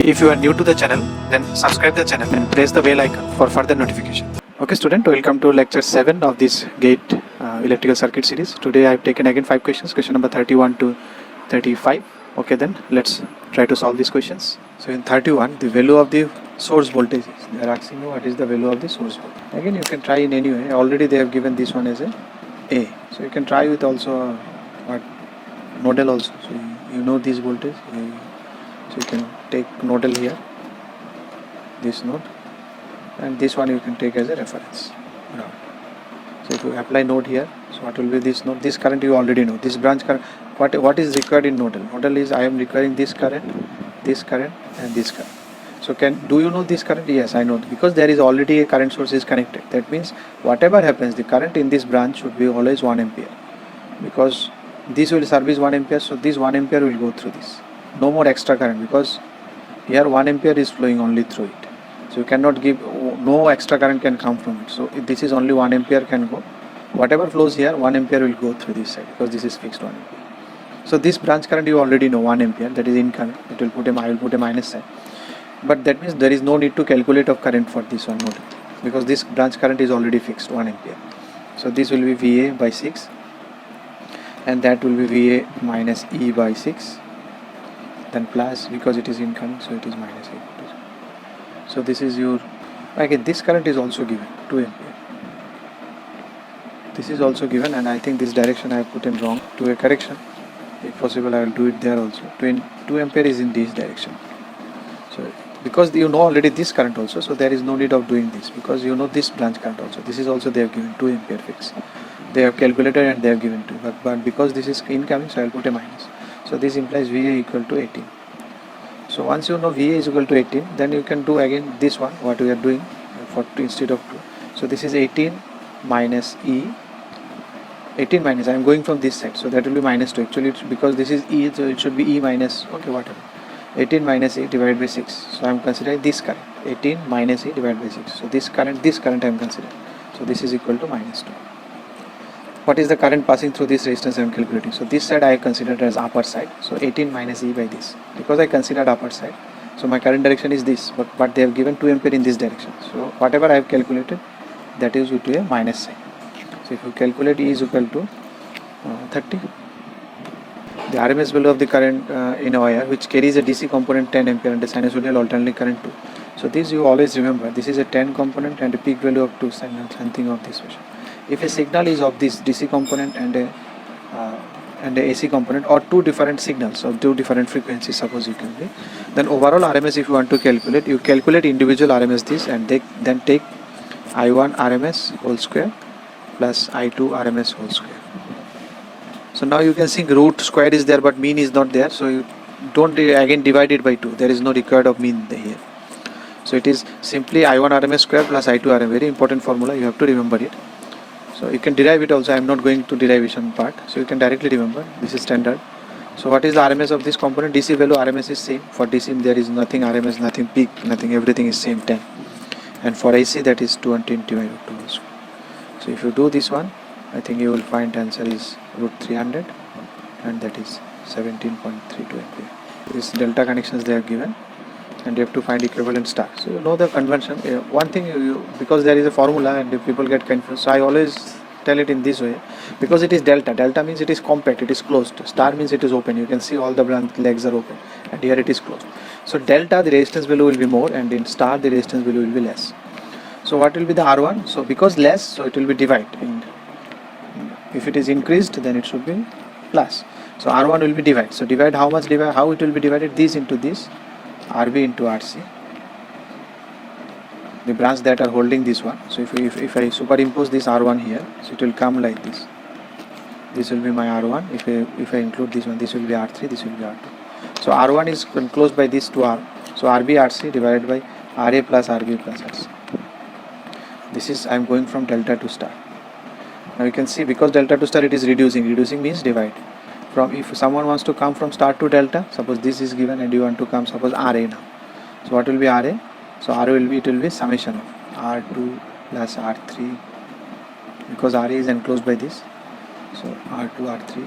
If you are new to the channel, then subscribe the channel and press the bell icon for further notification. Okay student, welcome to lecture 7 of this GATE electrical circuit series. Today I have taken again 5 questions, question number 31 to 35. Okay, then let's try to solve these questions. So in 31, the value of the source voltage is, they are asking you what is the value of the source voltage. Again you can try in any way. Already they have given this one as a so you can try with also what nodal also. So you know this voltage, so you can take nodal here, this node, and this one you can take as a reference ground. So if you apply node here, so what will be this node? This current you already know. This branch current, what is required in nodal? Nodal is I am requiring this current, and this current. So do you know this current? Yes, I know, because there is already a current source is connected. That means whatever happens, the current in this branch should be always 1 ampere, because this will service 1 ampere. So this 1 ampere will go through this. No more extra current, because here 1 ampere is flowing only through it. So you cannot give, no extra current can come from it. So this is only 1 ampere can go. Whatever flows here, 1 ampere will go through this side, because this is fixed 1 ampere. So this branch current you already know, 1 ampere, that is incoming. I will put a minus sign. But that means there is no need to calculate of current for this one node, because this branch current is already fixed 1 ampere. So this will be VA by 6, and that will be VA minus E by 6, then plus, because it is incoming, so it is minus 8. So this is your, again this current is also given 2 ampere. This is also given, and I think this direction I have put in wrong. To a correction, if possible I will do it there also. 2 ampere is in this direction. So because you know already this current also, so there is no need of doing this, because you know this branch current also. This is also they have given 2 ampere fixed. They have calculated and they have given 2, but because this is incoming, so I will put a minus. So this implies VA equal to 18. So once you know VA is equal to 18, then you can do again this one, what we are doing for instead of 2. So this is 18 minus E. 18 minus, I am going from this side, so that will be minus 2. Actually it's because this is E, so it should be E minus, okay, whatever. 18 minus E divided by 6. So I am considering this current. 18 minus E divided by 6. So this current I am considering. So this is equal to minus 2. What is the current passing through this resistance I am calculating? So this side I have considered as upper side. So 18 minus E by this. Because I considered upper side, so my current direction is this, but they have given 2 ampere in this direction. So whatever I have calculated, that is due to a minus sign. So if you calculate E is equal to 30. The RMS value of the current in a wire which carries a DC component 10 ampere and a sinusoidal alternating current 2. So this you always remember, this is a 10 component and a peak value of 2 signals, something of this fashion. If a signal is of this DC component and a AC component, or 2 different signals of 2 different frequencies, suppose you can be, then overall RMS if you want to calculate, you calculate individual RMS this, and then take I1 RMS whole square plus I2 RMS whole square. So now you can see root square is there, but mean is not there, so you don't again divide it by 2. There is no required of mean here. So it is simply I1 RMS square plus I2 RMS. Very important formula, you have to remember it. So you can derive it also. I am not going to derivation part, so you can directly remember. This is standard. So what is the RMS of this component? DC value RMS is same. For DC there is nothing RMS, nothing peak, nothing, everything is same 10. And for AC that is 220 by root 2. So if you do this one, I think you will find answer is root 300, and that is 17.32 ampere. This delta connections they have given, and you have to find equivalent star. So you know the convention. One thing because there is a formula and if people get confused, so I always tell it in this way, because it is delta. Delta means it is compact, it is closed. Star means it is open. You can see all the branch legs are open, and here it is closed. So delta, the resistance value will be more, and in star the resistance value will be less. So what will be the R1? So because less, so it will be divided. If it is increased, then it should be plus. So R1 will be divided. So divide how much? Divide how it will be divided? This into this, RB into RC, the branch that are holding this one. So if I superimpose this R1 here, so it will come like this. This will be my R1. If I include this one, this will be R3, this will be R2. So R1 is enclosed by this 2R. So RB RC divided by RA plus RB plus RC. This is, I am going from delta to star. Now you can see, because delta to star it is reducing. Reducing means divide. From, if someone wants to come from star to delta, suppose this is given and you want to come, suppose RA now. So what will be RA? So RA will be, it will be summation of R2 plus R3, because RA is enclosed by this. So R2 R3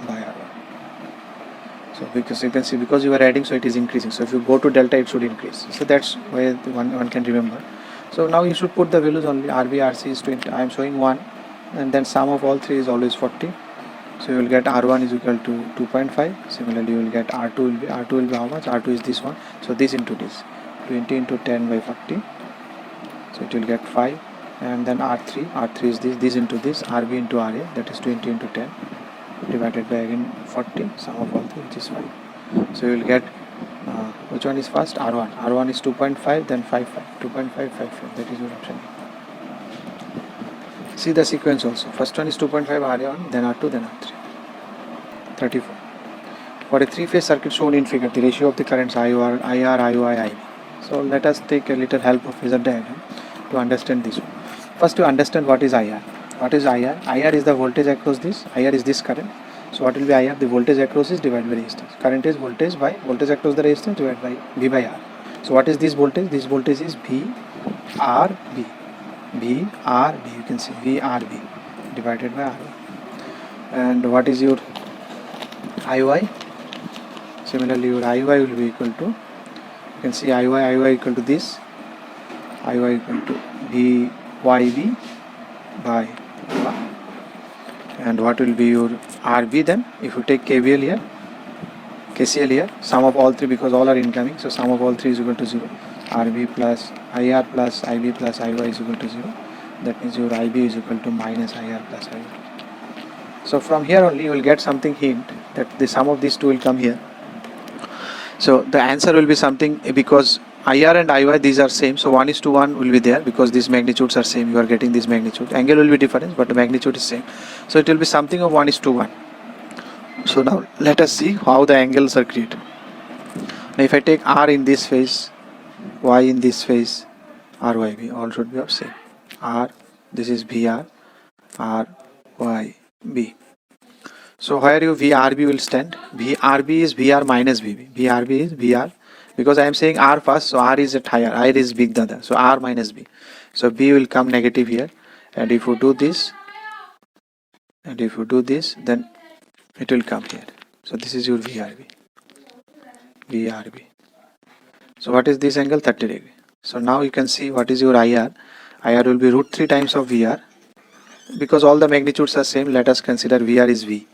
by R1. So because you can see, because you are adding, so it is increasing. So if you go to delta, it should increase. So that's why one can remember. So now you should put the values only. RB, RC is 20. I am showing 1, and then sum of all three is always 40. So you will get R1 is equal to 2.5. Similarly, you will get R2 will be how much? R2 is this one. So this into this, 20 into 10 by 40. So it will get 5. And then R3 is this into this, RB into RA, that is 20 into 10 divided by again 40, sum of all three, which is 5. So you will get which one is first? R1 is 2.5, then 5, 2.5, 5, 5. That is your option. See the sequence also. First one is 2.5 RA1, then R2, then R3. 34. For a three-phase circuit shown in figure, the ratio of the currents IR, IOI, IB. So let us take a little help of phasor diagram to understand this one. First, to understand what is IR. What is IR? IR is the voltage across this. IR is this current. So what will be IR? The voltage across is divided by resistance. Current is voltage by voltage across the resistance divided by V by R. So what is this voltage? This voltage is VRB. VRB. You can see VRB divided by R1. And what is your IOI? Similarly, your IOI will be equal to, you can see IOI equal to this. IOI equal to VYB by 1. And what will be your RB then? If you take KVL here, KCL here, sum of all three, because all are incoming, so sum of all three is equal to 0. RB plus IR plus IB plus IY is equal to 0. That means your IB is equal to minus IR plus IY. So from here only you will get something hint that the sum of these two will come here. So the answer will be something, because IR and IY, these are same, so 1:1 will be there, because these magnitudes are same. You are getting this magnitude. Angle will be different, but the magnitude is same. So it will be something of 1:1. So now let us see how the angles are created. Now if I take R in this phase, Y in this phase, RYB, all should be of same. R, this is VR, RYB. So where your VRB will stand? VRB is VR minus VB. VRB is VR. Because I am saying R first, so R is at higher, R is big dada, so R minus B. So B will come negative here, and if you do this, then it will come here. So this is your VRB. So what is this angle? 30 degree. So now you can see what is your IR. IR will be root 3 times of VR. Because all the magnitudes are same, let us consider VR is V.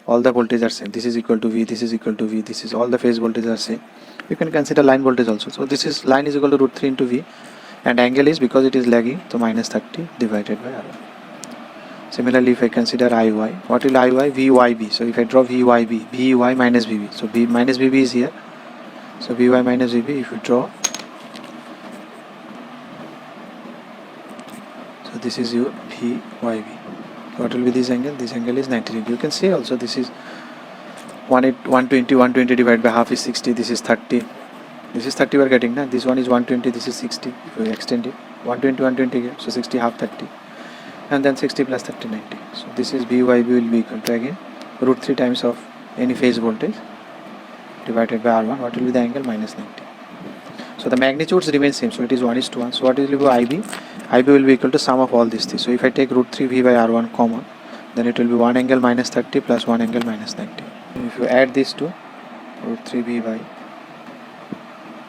All the voltage are same. This is equal to V, this is equal to V, this is all the phase voltage are same. You can consider line voltage also. So this is line is equal to root 3 into V, and angle is, because it is lagging, so minus 30 divided by R1. Similarly, if I consider IY, what will IY? VYB. So if I draw VYB, VY minus VB. So B minus VB is here. So VY minus VB, if you draw, so this is your VYB. What will be this angle? This angle is 90 degree. You can see also this is 120 divided by half is 60. This is 30. This is 30 we are getting now. This one is 120. This is 60. If we extend it, 120 here. So 60 half 30, and then 60 plus 30 90. So this is VYB will be equal to again root 3 times of any phase voltage divided by R1. What will be the angle? Minus 90. So the magnitudes remain same. So it is 1:1. So what will be IB? IB will be equal to sum of all these things. So if I take root 3 V by R1 common, then it will be 1 angle minus 30 plus 1 angle minus 90. If you add these two, root 3 V by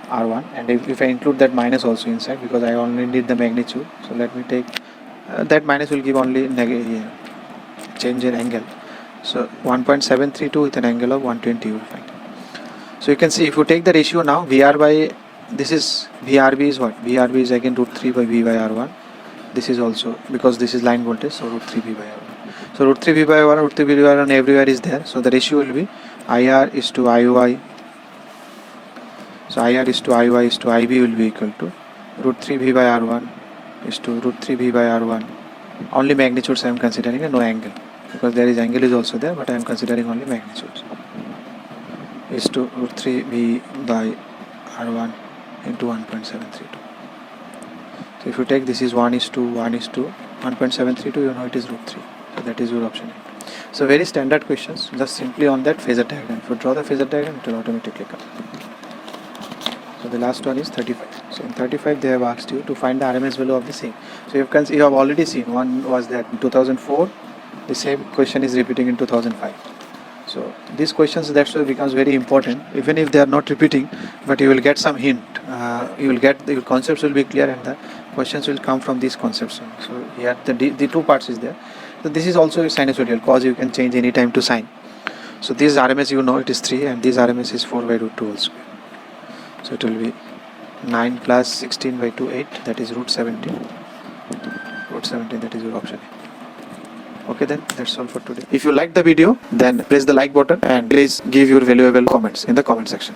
R1, and if I include that minus also inside, because I only need the magnitude, so let me take that minus will give only negative change in angle. So 1.732 with an angle of 120 you will find. So you can see, if you take the ratio now, VR by, this is VRB is what? VRB is again root 3 by V by R1. This is also, because this is line voltage, so root 3 V by R1. So root 3 V by R1, root 3 V by R1 everywhere is there. So the ratio will be IR is to IOI. So IR is to IOI is to IB will be equal to root 3 V by R1 is to root 3 V by R1. Only magnitudes I am considering, and no angle, because there is angle is also there, but I am considering only magnitudes. Is to root 3 V by R1 into 1.732. So if you take this is 1:1:1.732, you know it is root 3. So that is your option A. So very standard questions, just simply on that phasor diagram. If you draw the phasor diagram, it will automatically come. So the last one is 35. So in 35 they have asked you to find the RMS value of the same. So you have already seen, one was that in 2004, the same question is repeating in 2005. So these questions, that's why becomes very important, even if they are not repeating, but you will get some hint. You will get the concepts will be clear, and the questions will come from these concepts. So here the two parts is there. So this is also a sinusoidal, cause you can change any time to sine. So this RMS, you know, it is 3, and this RMS is 4 by root 2 whole square. So it will be 9 plus 16 by 2, 8, that is root 17. Root 17, that is your option A. Okay, then that's all for today. If you like the video, then press the like button and please give your valuable comments in the comment section.